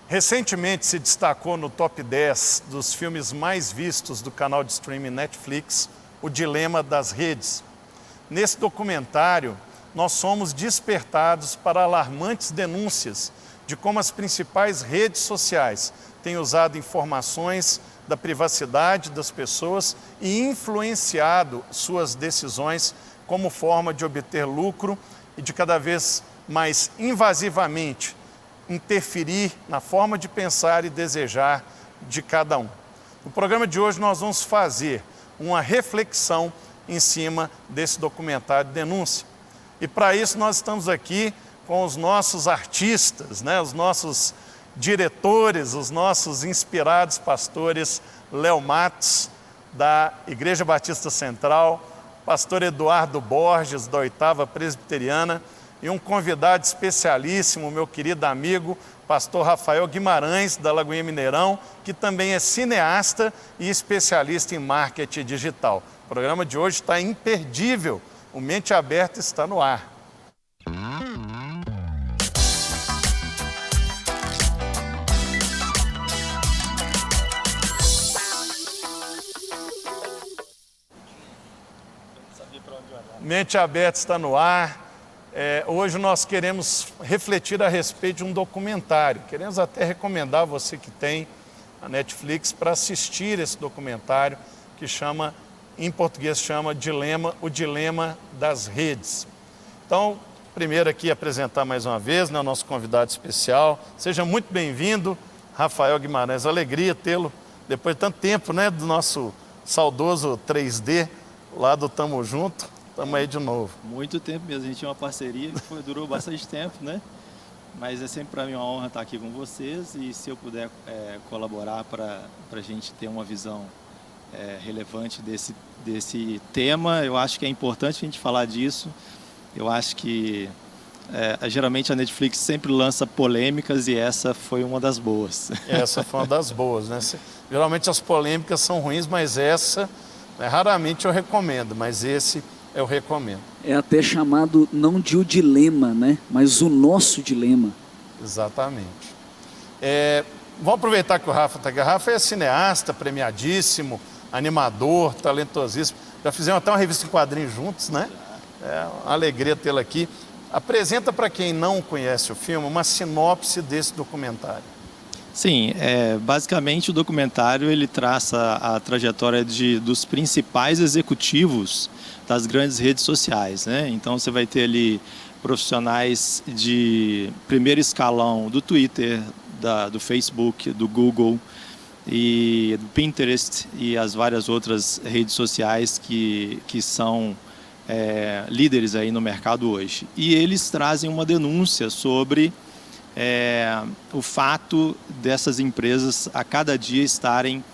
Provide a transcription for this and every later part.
Recentemente se destacou no top 10 dos filmes mais vistos do canal de streaming Netflix, O Dilema das Redes. Nesse documentário, nós somos despertados para alarmantes denúncias de como as principais redes sociais têm usado informações da privacidade das pessoas e influenciado suas decisões como forma de obter lucro e de cada vez mais invasivamente interferir na forma de pensar e desejar de cada um. No programa de hoje nós vamos fazer uma reflexão em cima desse documentário Denúncia. E para isso nós estamos aqui com os nossos artistas, os nossos diretores, os nossos inspirados pastores Léo Matos, da Igreja Batista Central, pastor Eduardo Borges, da 8ª Presbiteriana, e um convidado especialíssimo, meu querido amigo, pastor Rafael Guimarães, da Lagoinha Mineirão, que também é cineasta e especialista em marketing digital. O programa de hoje está imperdível, o Mente Aberta está no ar. Mente Aberta está no ar. Hoje nós queremos refletir a respeito de um documentário. Queremos até recomendar a você que tem a Netflix para assistir esse documentário que chama, em português chama O Dilema das Redes. Então, primeiro aqui apresentar mais uma vez, o nosso convidado especial. Seja muito bem-vindo, Rafael Guimarães. Alegria tê-lo depois de tanto tempo, do nosso saudoso 3D, lá do Tamo Junto. Estamos aí de novo. Muito tempo mesmo, a gente tinha uma parceria que durou bastante tempo, Mas é sempre para mim uma honra estar aqui com vocês e se eu puder colaborar para a gente ter uma visão relevante desse tema, eu acho que é importante a gente falar disso. Eu acho que geralmente a Netflix sempre lança polêmicas e essa foi uma das boas. Essa foi uma das boas, Geralmente as polêmicas são ruins, mas essa, raramente eu recomendo, mas esse eu recomendo. É até chamado não de o dilema, mas o nosso dilema. Exatamente. Vamos aproveitar que o Rafa está aqui. O Rafa é cineasta, premiadíssimo, animador, talentosíssimo. Já fizemos até uma revista em quadrinhos juntos, É uma alegria tê-lo aqui. Apresenta para quem não conhece o filme uma sinopse desse documentário. Sim, basicamente o documentário ele traça a trajetória dos principais executivos das grandes redes sociais, Então você vai ter ali profissionais de primeiro escalão do Twitter, do Facebook, do Google e do Pinterest e as várias outras redes sociais que são líderes aí no mercado hoje. E eles trazem uma denúncia sobre o fato dessas empresas a cada dia estarem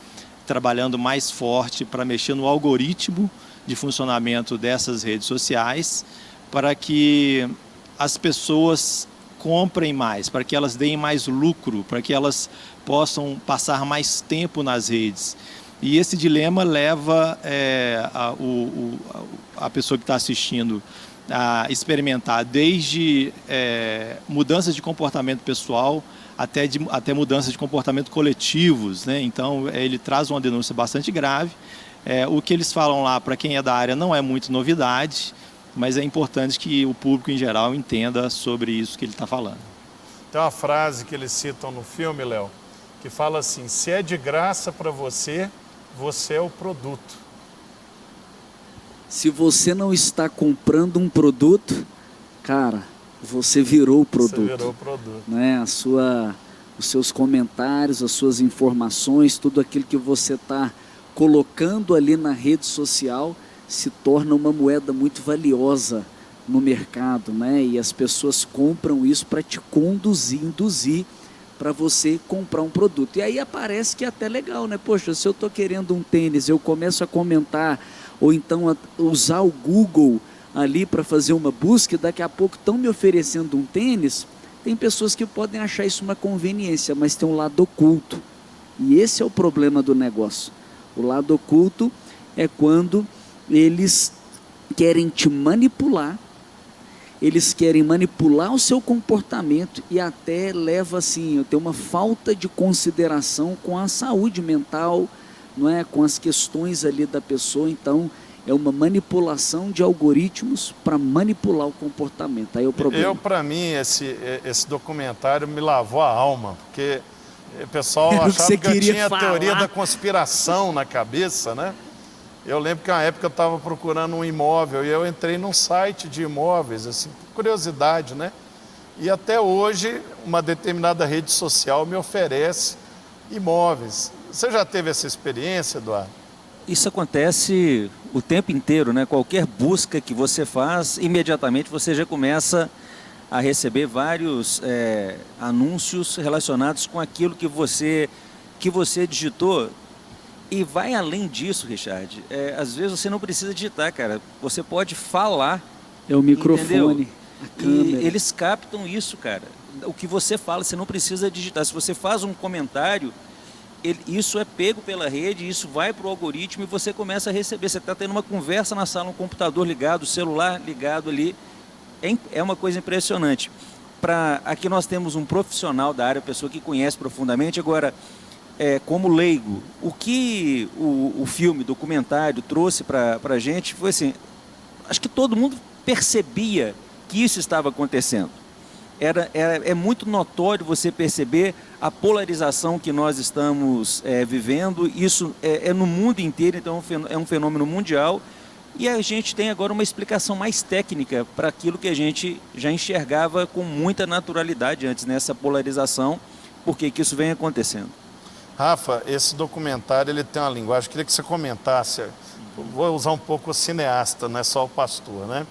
trabalhando mais forte para mexer no algoritmo de funcionamento dessas redes sociais para que as pessoas comprem mais, para que elas deem mais lucro, para que elas possam passar mais tempo nas redes. E esse dilema leva a pessoa que está assistindo a experimentar desde mudanças de comportamento pessoal até mudanças de comportamento coletivos, Então ele traz uma denúncia bastante grave. O que eles falam lá, para quem é da área, não é muito novidade, mas é importante que o público em geral entenda sobre isso que ele está falando. Tem uma frase que eles citam no filme, Léo, que fala assim: se é de graça para você, você é o produto. Se você não está comprando um produto, cara, você virou o produto. Você virou o produto. Os seus comentários, as suas informações, tudo aquilo que você está colocando ali na rede social se torna uma moeda muito valiosa no mercado, E as pessoas compram isso para te induzir para você comprar um produto. E aí aparece que é até legal, Poxa, se eu estou querendo um tênis, eu começo a comentar, ou então a usar o Google ali para fazer uma busca, daqui a pouco estão me oferecendo um tênis. Tem pessoas que podem achar isso uma conveniência, mas tem um lado oculto. E esse é o problema do negócio. O lado oculto é quando eles querem te manipular eles querem manipular o seu comportamento e até leva assim, eu tenho uma falta de consideração com a saúde mental, não é, com as questões ali da pessoa. Então é uma manipulação de algoritmos para manipular o comportamento. Aí é o problema. Para mim, esse documentário me lavou a alma, porque o pessoal achava que eu tinha a teoria da conspiração na cabeça, né? Eu lembro que na época eu estava procurando um imóvel e eu entrei num site de imóveis, assim, por curiosidade, né? E até hoje uma determinada rede social me oferece imóveis. Você já teve essa experiência, Eduardo? Isso acontece o tempo inteiro, né? Qualquer busca que você faz, imediatamente você já começa a receber vários anúncios relacionados com aquilo que você digitou. E vai além disso, Richard. Às vezes você não precisa digitar, cara. Você pode falar. É o microfone, a câmera. E eles captam isso, cara. O que você fala, você não precisa digitar. Se você faz um comentário, isso é pego pela rede, isso vai para o algoritmo e você começa a receber. Você está tendo uma conversa na sala, um computador ligado, o celular ligado ali. É uma coisa impressionante. Aqui nós temos um profissional da área, pessoa que conhece profundamente. Agora, como leigo, o que o filme, documentário trouxe para a gente foi assim, acho que todo mundo percebia que isso estava acontecendo. É muito notório você perceber a polarização que nós estamos vivendo. Isso é no mundo inteiro, então é um fenômeno mundial. E a gente tem agora uma explicação mais técnica para aquilo que a gente já enxergava com muita naturalidade antes, nessa polarização, por que isso vem acontecendo. Rafa, esse documentário ele tem uma linguagem, queria que você comentasse, vou usar um pouco o cineasta, não é só o pastor, né?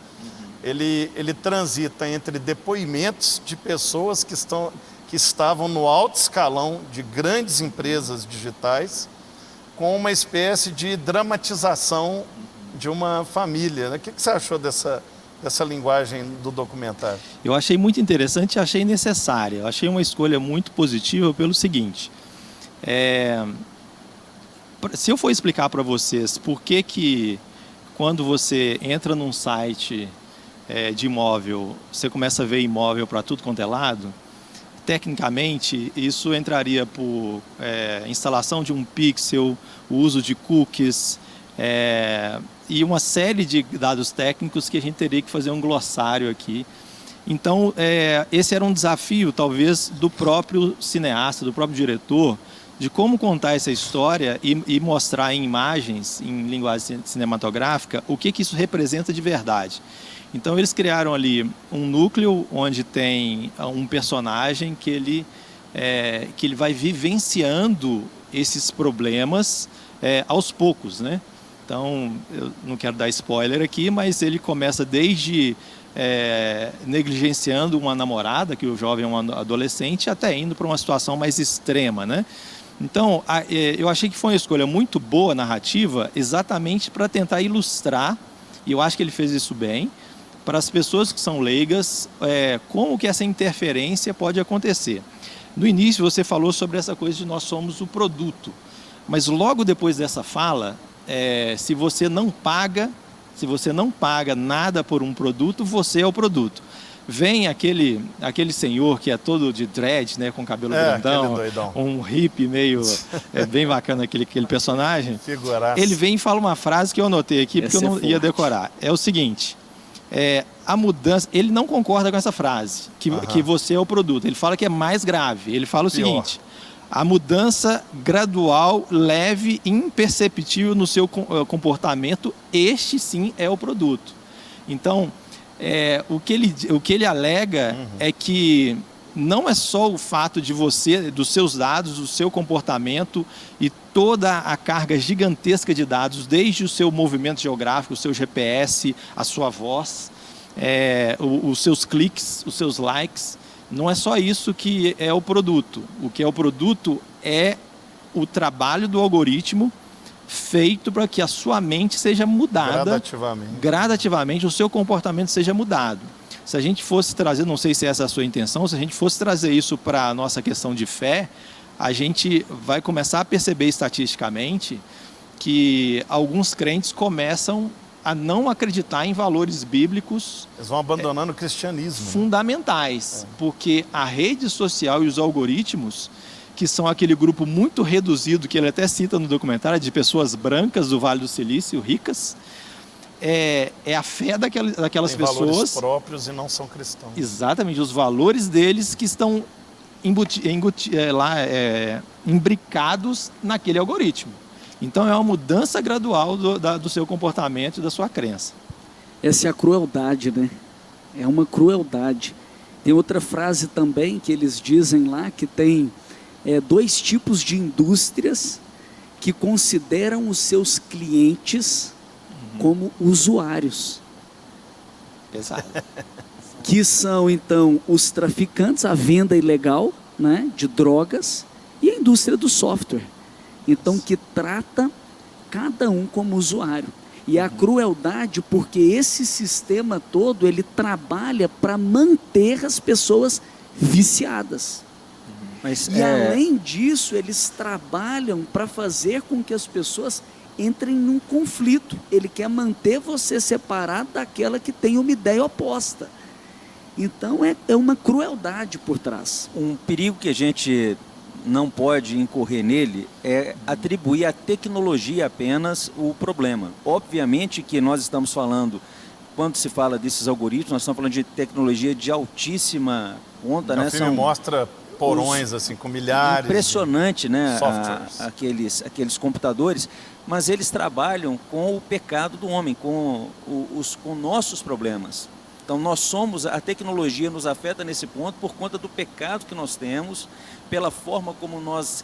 Ele transita entre depoimentos de pessoas que estavam no alto escalão de grandes empresas digitais, com uma espécie de dramatização de uma família, né? O que você achou dessa linguagem do documentário? Eu achei muito interessante e achei necessária. Eu achei uma escolha muito positiva pelo seguinte. Se eu for explicar para vocês por que quando você entra num site de imóvel, você começa a ver imóvel para tudo quanto é lado, tecnicamente isso entraria por instalação de um pixel, o uso de cookies, e uma série de dados técnicos que a gente teria que fazer um glossário aqui. Então, esse era um desafio, talvez, do próprio cineasta, do próprio diretor, de como contar essa história e mostrar em imagens, em linguagem cinematográfica, o que isso representa de verdade. Então, eles criaram ali um núcleo onde tem um personagem que ele vai vivenciando esses problemas aos poucos, né? Então, eu não quero dar spoiler aqui, mas ele começa desde negligenciando uma namorada, que o jovem é um adolescente, até indo para uma situação mais extrema, né? Então, eu achei que foi uma escolha muito boa, narrativa, exatamente para tentar ilustrar, e eu acho que ele fez isso bem, para as pessoas que são leigas, como que essa interferência pode acontecer. No início você falou sobre essa coisa de nós somos o produto, mas logo depois dessa fala, se você não paga nada por um produto, você é o produto. Vem aquele senhor que é todo de dread, né, com cabelo grandão, um hippie meio bem bacana aquele personagem. Figuraça. Ele vem e fala uma frase que eu anotei aqui porque eu não ia decorar. É o seguinte: a mudança. Ele não concorda com essa frase que você é o produto. Ele fala que é mais grave. Ele fala o seguinte: a mudança gradual, leve e imperceptível no seu comportamento, este sim é o produto. Então, o que ele alega é que não é só o fato de dos seus dados, do seu comportamento e toda a carga gigantesca de dados, desde o seu movimento geográfico, o seu GPS, a sua voz, os seus cliques, os seus likes. Não é só isso que é o produto. O que é o produto é o trabalho do algoritmo feito para que a sua mente seja mudada. Gradativamente, o seu comportamento seja mudado. Se a gente fosse trazer, não sei se essa é a sua intenção, se a gente fosse trazer isso para a nossa questão de fé, a gente vai começar a perceber estatisticamente que alguns crentes começam a não acreditar em valores bíblicos. Eles vão abandonando o cristianismo. Fundamentais, porque a rede social e os algoritmos, que são aquele grupo muito reduzido, que ele até cita no documentário, de pessoas brancas do Vale do Silício, ricas, é a fé daquelas Tem pessoas. valores próprios e não são cristãos. Exatamente, os valores deles que estão imbricados naquele algoritmo. Então é uma mudança gradual do seu comportamento e da sua crença. Essa é a crueldade, né? É uma crueldade. Tem outra frase também que eles dizem lá, que tem 2 tipos de indústrias que consideram os seus clientes como usuários. Exato. Que são, então, os traficantes, a venda ilegal, né, de drogas, e a indústria do software. Então, que trata cada um como usuário. E a crueldade, porque esse sistema todo, ele trabalha para manter as pessoas viciadas. Mas, E além disso, eles trabalham para fazer com que as pessoas entrem num conflito. Ele quer manter você separado daquela que tem uma ideia oposta. Então é uma crueldade por trás. um perigo que a gente não pode incorrer nele é atribuir à tecnologia apenas o problema. Obviamente que nós estamos falando, quando se fala desses algoritmos, nós estamos falando de tecnologia de altíssima ponta, né? O filme mostra porões assim, com milhares. Impressionante, né? Softwares. Aqueles computadores, mas eles trabalham com o pecado do homem, com nossos problemas. Então a tecnologia nos afeta nesse ponto por conta do pecado que nós temos, pela forma como nós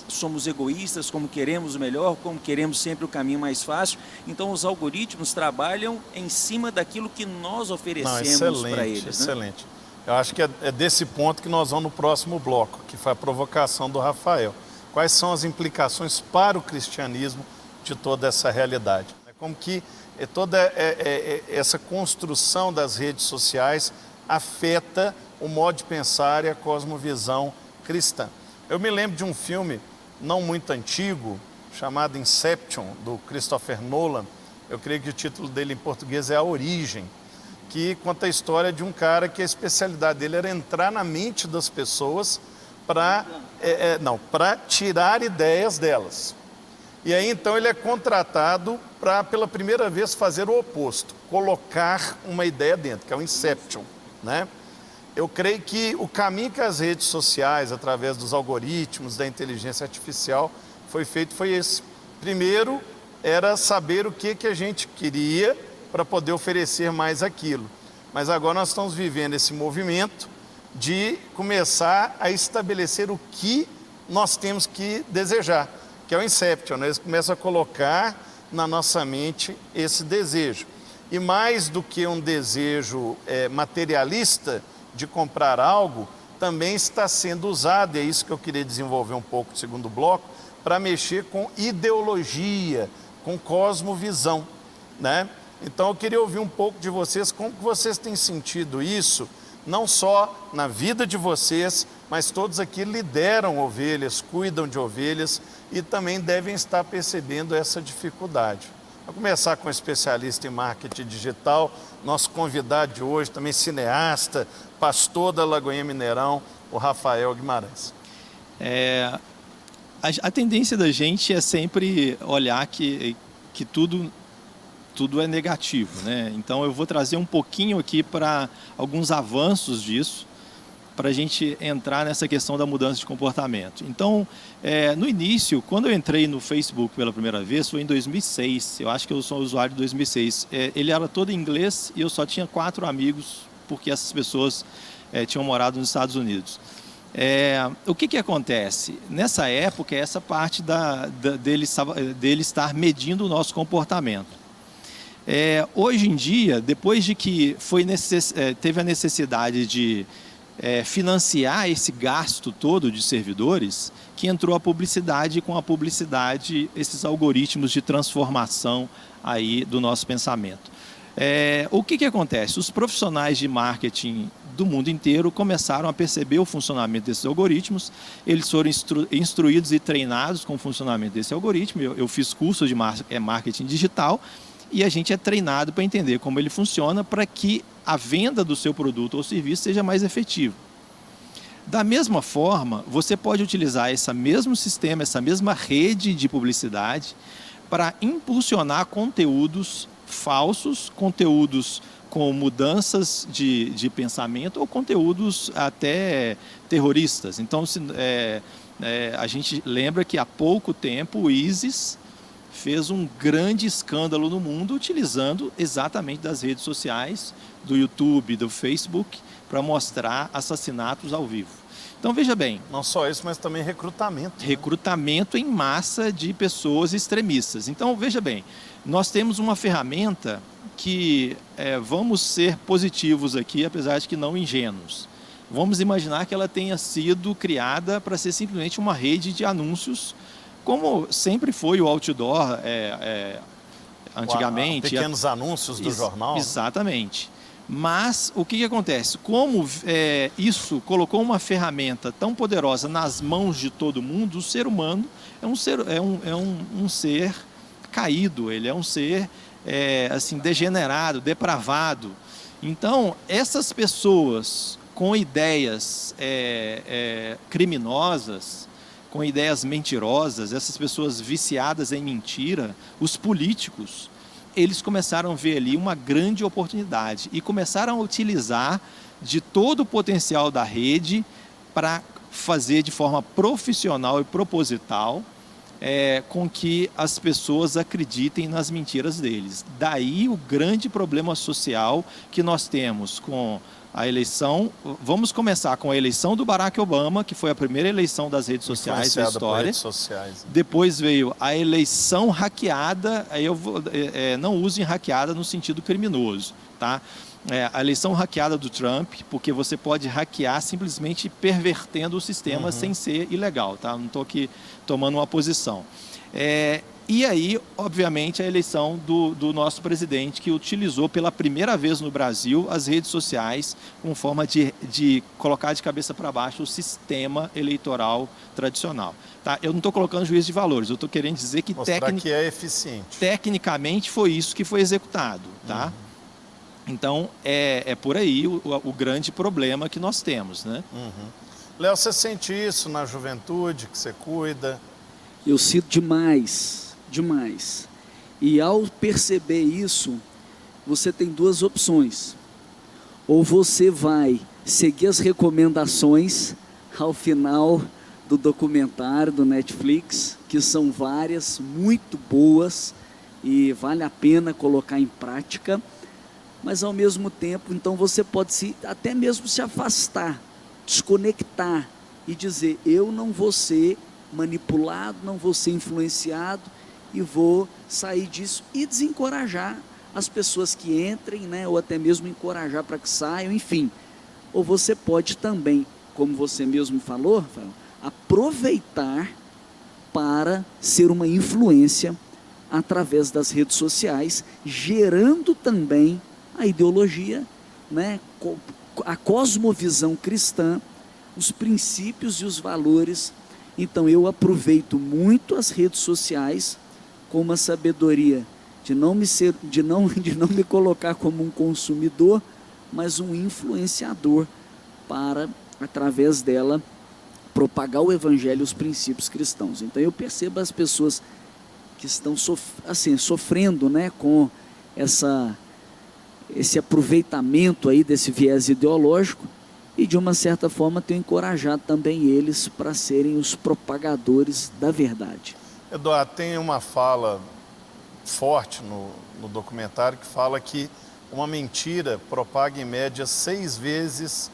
somos egoístas, como queremos o melhor, como queremos sempre o caminho mais fácil. Então os algoritmos trabalham em cima daquilo que nós oferecemos para eles. Excelente. Né? Eu acho que é desse ponto que nós vamos no próximo bloco, que foi a provocação do Rafael. Quais são as implicações para o cristianismo de toda essa realidade? Como que toda essa construção das redes sociais afeta o modo de pensar e a cosmovisão cristã. Eu me lembro de um filme não muito antigo, chamado Inception, do Christopher Nolan. Eu creio que o título dele em português é A Origem, que conta a história de um cara que a especialidade dele era entrar na mente das pessoas para tirar ideias delas. E aí então ele é contratado para pela primeira vez fazer o oposto, colocar uma ideia dentro, que é o Inception, né? Eu creio que o caminho que as redes sociais, através dos algoritmos, da inteligência artificial, foi esse. Primeiro era saber o que a gente queria para poder oferecer mais aquilo. Mas agora nós estamos vivendo esse movimento de começar a estabelecer o que nós temos que desejar, que é o Inception, né? Eles começam a colocar na nossa mente esse desejo. E mais do que um desejo materialista de comprar algo, também está sendo usado, e é isso que eu queria desenvolver um pouco no segundo bloco, para mexer com ideologia, com cosmovisão, né? Então eu queria ouvir um pouco de vocês, como que vocês têm sentido isso, não só na vida de vocês, mas todos aqui lideram ovelhas, cuidam de ovelhas e também devem estar percebendo essa dificuldade. Vou começar com um especialista em marketing digital, nosso convidado de hoje, também cineasta, pastor da Lagoinha Mineirão, o Rafael Guimarães. A tendência da gente é sempre olhar que tudo é negativo, né? Então eu vou trazer um pouquinho aqui para alguns avanços disso, para a gente entrar nessa questão da mudança de comportamento. Então, no início, quando eu entrei no Facebook pela primeira vez, foi em 2006, eu acho que eu sou usuário de 2006. Ele era todo em inglês e eu só tinha 4 amigos, porque essas pessoas tinham morado nos Estados Unidos. O que acontece? Nessa época, essa parte dele estar medindo o nosso comportamento. Hoje em dia, depois de que teve a necessidade de financiar esse gasto todo de servidores, que entrou a publicidade, e com a publicidade esses algoritmos de transformação aí do nosso pensamento. O que acontece? Os profissionais de marketing do mundo inteiro começaram a perceber o funcionamento desses algoritmos, eles foram instruídos e treinados com o funcionamento desse algoritmo. Eu fiz curso de marketing digital e a gente é treinado para entender como ele funciona para que a venda do seu produto ou serviço seja mais efetiva. Da mesma forma, você pode utilizar esse mesmo sistema, essa mesma rede de publicidade para impulsionar conteúdos falsos, conteúdos com mudanças de pensamento ou conteúdos até terroristas. Então, a gente lembra que há pouco tempo o ISIS fez um grande escândalo no mundo utilizando exatamente das redes sociais, do YouTube, do Facebook, para mostrar assassinatos ao vivo. Então, veja bem... Não só isso, mas também recrutamento. Recrutamento em massa de pessoas extremistas. Então, veja bem, nós temos uma ferramenta que, vamos ser positivos aqui, apesar de que não ingênuos. Vamos imaginar que ela tenha sido criada para ser simplesmente uma rede de anúncios, como sempre foi o outdoor antigamente. Pequenos anúncios do jornal. Exatamente. Mas o que acontece? Como isso colocou uma ferramenta tão poderosa nas mãos de todo mundo, o ser humano é um ser caído, ele é um ser assim, degenerado, depravado. Então, essas pessoas com ideias criminosas, com ideias mentirosas, essas pessoas viciadas em mentira, os políticos, eles começaram a ver ali uma grande oportunidade e começaram a utilizar de todo o potencial da rede para fazer de forma profissional e proposital com que as pessoas acreditem nas mentiras deles. Daí o grande problema social que nós temos com a eleição. Vamos começar com a eleição do Barack Obama, que foi a primeira eleição das redes sociais da história. Redes sociais. Depois veio a eleição hackeada, aí não usem hackeada no sentido criminoso, tá? A eleição hackeada do Trump, porque você pode hackear simplesmente pervertendo o sistema sem ser ilegal, tá? Não estou aqui tomando uma posição. E aí, obviamente, a eleição do nosso presidente, que utilizou pela primeira vez no Brasil as redes sociais como forma de colocar de cabeça para baixo o sistema eleitoral tradicional. Tá? Eu não estou colocando juízo de valores, eu estou querendo dizer que, que é eficiente. Tecnicamente foi isso que foi executado. Tá? Então, é por aí o grande problema que nós temos. Né? Léo, você sente isso na juventude que você cuida? Eu sinto demais. Demais. E ao perceber isso, você tem duas opções. Ou você vai seguir as recomendações ao final do documentário do Netflix, que são várias, muito boas, e vale a pena colocar em prática, mas ao mesmo tempo, então você pode até mesmo se afastar, desconectar e dizer, eu não vou ser manipulado, não vou ser influenciado, e vou sair disso e desencorajar as pessoas que entrem, né, ou até mesmo encorajar para que saiam, enfim. Ou você pode também, como você mesmo falou, Rafael, aproveitar para ser uma influência através das redes sociais, gerando também a ideologia, né, a cosmovisão cristã, os princípios e os valores. Então eu aproveito muito as redes sociais com uma sabedoria de não me colocar como um consumidor, mas um influenciador para, através dela, propagar o evangelho e os princípios cristãos. Então eu percebo as pessoas que estão sofrendo, né, com esse aproveitamento aí desse viés ideológico, e de uma certa forma tenho encorajado também eles para serem os propagadores da verdade. Eduardo, tem uma fala forte no documentário que fala que uma mentira propaga em média 6 vezes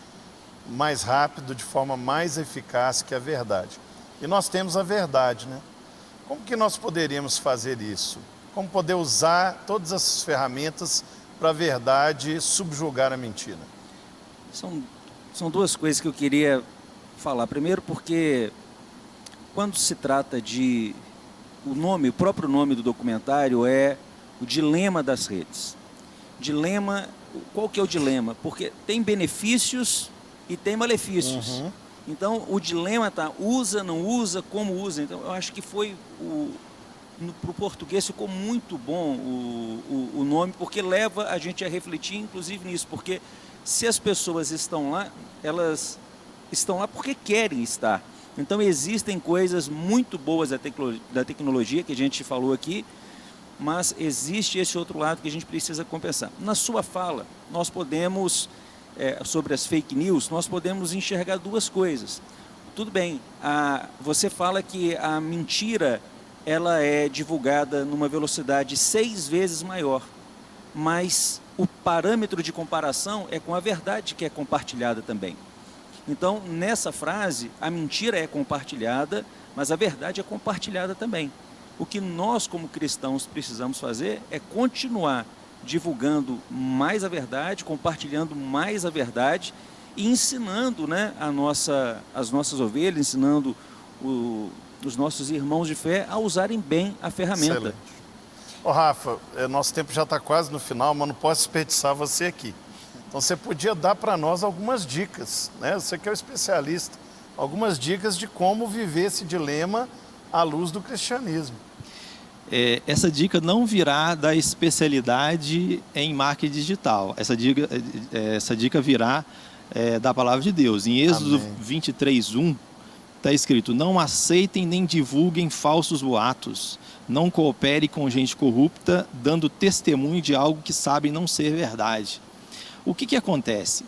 mais rápido, de forma mais eficaz que a verdade. E nós temos a verdade, né? Como que nós poderíamos fazer isso? Como poder usar todas essas ferramentas para a verdade subjugar a mentira? São duas coisas que eu queria falar. Primeiro, porque quando se trata de... O próprio nome do documentário é O Dilema das Redes. Qual que é o dilema? Porque tem benefícios e tem malefícios. Então, o dilema está, usa, não usa, como usa. Então, eu acho que foi para o português ficou muito bom o nome, porque leva a gente a refletir, inclusive, nisso. Porque se as pessoas estão lá, elas estão lá porque querem estar. Então, existem coisas muito boas da tecnologia, que a gente falou aqui, mas existe esse outro lado que a gente precisa compensar. Na sua fala, nós podemos, sobre as fake news, nós podemos enxergar duas coisas. Tudo bem, você fala que a mentira ela é divulgada numa velocidade 6 vezes maior, mas o parâmetro de comparação é com a verdade que é compartilhada também. Então, nessa frase, a mentira é compartilhada, mas a verdade é compartilhada também. O que nós, como cristãos, precisamos fazer é continuar divulgando mais a verdade, compartilhando mais a verdade e ensinando, né, as nossas ovelhas, ensinando os nossos irmãos de fé a usarem bem a ferramenta. Excelente. Ô Rafa, nosso tempo já está quase no final, mas não posso desperdiçar você aqui. Então você podia dar para nós algumas dicas, né? Você que é o especialista, algumas dicas de como viver esse dilema à luz do cristianismo. Essa dica não virá da especialidade em marketing digital. Essa dica virá da palavra de Deus. Em Êxodo 23:1 está escrito: não aceitem nem divulguem falsos boatos. Não coopere com gente corrupta, dando testemunho de algo que sabem não ser verdade. O que acontece?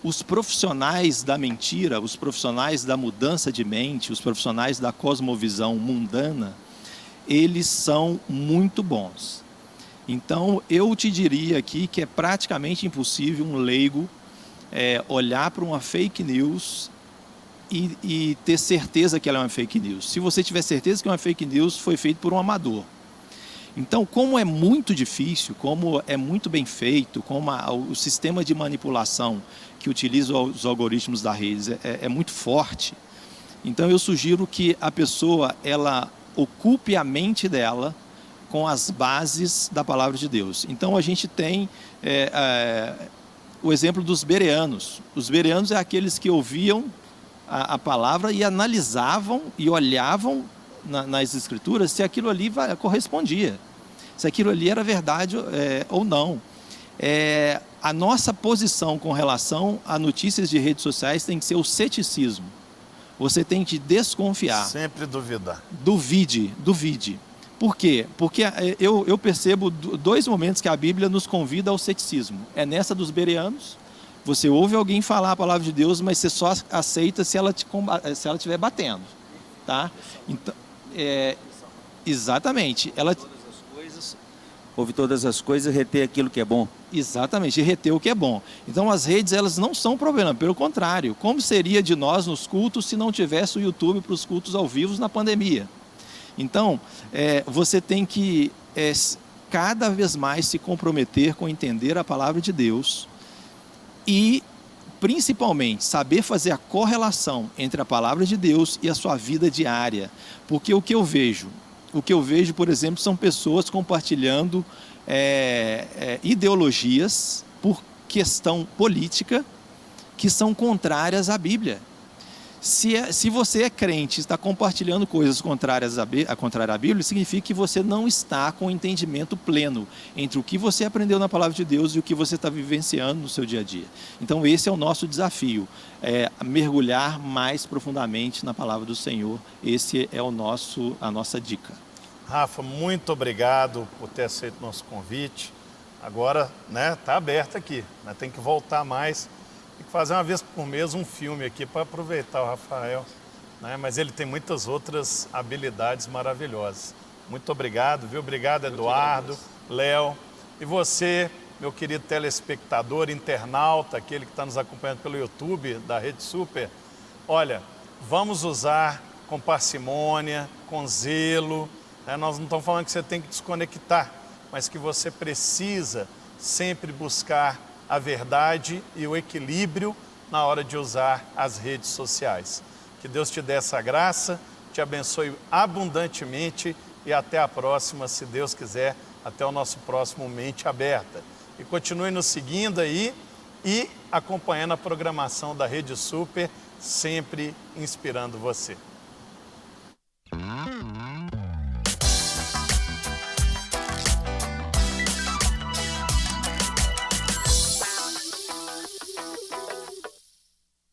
Os profissionais da mentira, os profissionais da mudança de mente, os profissionais da cosmovisão mundana, eles são muito bons. Então, eu te diria aqui que é praticamente impossível um leigo olhar para uma fake news e ter certeza que ela é uma fake news. Se você tiver certeza que é uma fake news, foi feito por um amador. Então, como é muito difícil, como é muito bem feito, como o sistema de manipulação que utiliza os algoritmos da rede é muito forte, então eu sugiro que a pessoa ela ocupe a mente dela com as bases da palavra de Deus. Então, a gente tem o exemplo dos bereanos. Os bereanos é aqueles que ouviam a palavra e analisavam e olhavam nas escrituras se aquilo ali correspondia, se aquilo ali era verdade ou não. A nossa posição com relação a notícias de redes sociais tem que ser o ceticismo. Você tem que desconfiar. Sempre duvidar. Duvide. Por quê? Porque eu percebo 2 momentos que a Bíblia nos convida ao ceticismo. É nessa dos bereanos. Você ouve alguém falar a palavra de Deus, mas você só aceita se ela estiver batendo. Tá? Então, exatamente. Ouve todas as coisas e reter aquilo que é bom. Exatamente, e reter o que é bom. Então as redes elas não são problema, pelo contrário. Como seria de nós nos cultos se não tivesse o YouTube para os cultos ao vivo na pandemia? Então, você tem que cada vez mais se comprometer com entender a palavra de Deus e, principalmente, saber fazer a correlação entre a palavra de Deus e a sua vida diária. Porque o que eu vejo, por exemplo, são pessoas compartilhando ideologias por questão política que são contrárias à Bíblia. Se você é crente e está compartilhando coisas contrárias à Bíblia, significa que você não está com o entendimento pleno entre o que você aprendeu na palavra de Deus e o que você está vivenciando no seu dia a dia. Então esse é o nosso desafio, mergulhar mais profundamente na palavra do Senhor. Esse é a nossa dica. Rafa, muito obrigado por ter aceito o nosso convite. Agora, tá aberto aqui, tem que voltar mais. Tem que fazer uma vez por mês um filme aqui para aproveitar o Rafael, mas ele tem muitas outras habilidades maravilhosas. Muito obrigado, viu? Obrigado, Eduardo, Léo. E você, meu querido telespectador, internauta, aquele que está nos acompanhando pelo YouTube da Rede Super, olha, vamos usar com parcimônia, com zelo. Nós não estamos falando que você tem que desconectar, mas que você precisa sempre buscar a verdade e o equilíbrio na hora de usar as redes sociais. Que Deus te dê essa graça, te abençoe abundantemente e até a próxima, se Deus quiser, até o nosso próximo Mente Aberta. E continue nos seguindo aí e acompanhando a programação da Rede Super, sempre inspirando você.